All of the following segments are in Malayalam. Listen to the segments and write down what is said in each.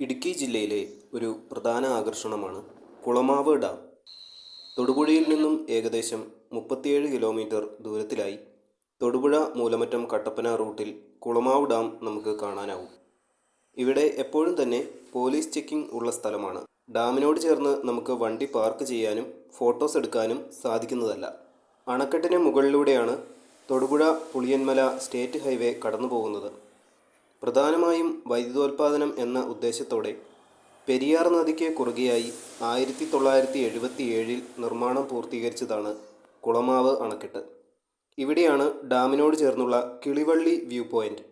ഇടുക്കി ജില്ലയിലെ ഒരു പ്രധാന ആകർഷണമാണ് കുളമാവ് ഡാം. തൊടുപുഴയിൽ നിന്നും ഏകദേശം 37 കിലോമീറ്റർ ദൂരത്തിലായി തൊടുപുഴ മൂലമറ്റം കട്ടപ്പന റൂട്ടിൽ കുളമാവ് ഡാം നമുക്ക് കാണാനാവും. ഇവിടെ എപ്പോഴും തന്നെ പോലീസ് ചെക്കിംഗ് ഉള്ള സ്ഥലമാണ്. ഡാമിനോട് ചേർന്ന് നമുക്ക് വണ്ടി പാർക്ക് ചെയ്യാനും ഫോട്ടോസ് എടുക്കാനും സാധിക്കുന്നതല്ല. അണക്കെട്ടിന് മുകളിലൂടെയാണ് തൊടുപുഴ പുളിയന്മല സ്റ്റേറ്റ് ഹൈവേ കടന്നു പോകുന്നത്. പ്രധാനമായും വൈദ്യുതോൽപാദനം എന്ന ഉദ്ദേശത്തോടെ പെരിയാർ നദിക്ക് കുറുകെയായി 1977 നിർമ്മാണം പൂർത്തീകരിച്ചതാണ് കുളമാവ് അണക്കെട്ട്. ഇവിടെയാണ് ഡാമിനോട് ചേർന്നുള്ള കിളിവള്ളി വ്യൂ പോയിന്റ്.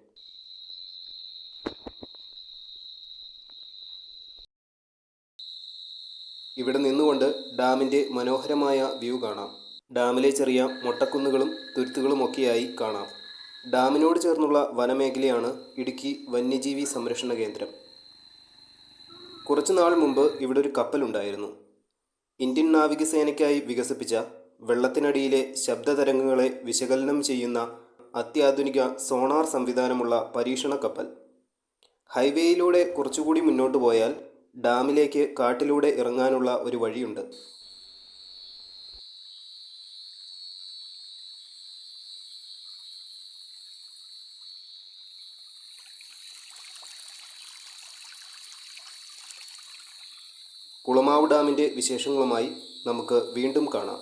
ഇവിടെ നിന്നുകൊണ്ട് ഡാമിൻ്റെ മനോഹരമായ വ്യൂ കാണാം. ഡാമിലെ ചെറിയ മൊട്ടക്കുന്നുകളും തുരുത്തുകളുമൊക്കെയായി കാണാം. ഡാമിനോട് ചേർന്നുള്ള വനമേഖലയാണ് ഇടുക്കി വന്യജീവി സംരക്ഷണ കേന്ദ്രം. കുറച്ചു നാൾ മുമ്പ് ഇവിടെ ഒരു കപ്പലുണ്ടായിരുന്നു. ഇന്ത്യൻ നാവികസേനയ്ക്കായി വികസിപ്പിച്ച വെള്ളത്തിനടിയിലെ ശബ്ദതരംഗങ്ങളെ വിശകലനം ചെയ്യുന്ന അത്യാധുനിക സോണാർ സംവിധാനമുള്ള പരീക്ഷണ കപ്പൽ. ഹൈവേയിലൂടെ കുറച്ചുകൂടി മുന്നോട്ട് പോയാൽ ഡാമിലേക്ക് കാട്ടിലൂടെ ഇറങ്ങാനുള്ള ഒരു വഴിയുണ്ട്. കുളമാവ് ഡാമിൻ്റെ വിശേഷങ്ങളുമായി നമുക്ക് വീണ്ടും കാണാം.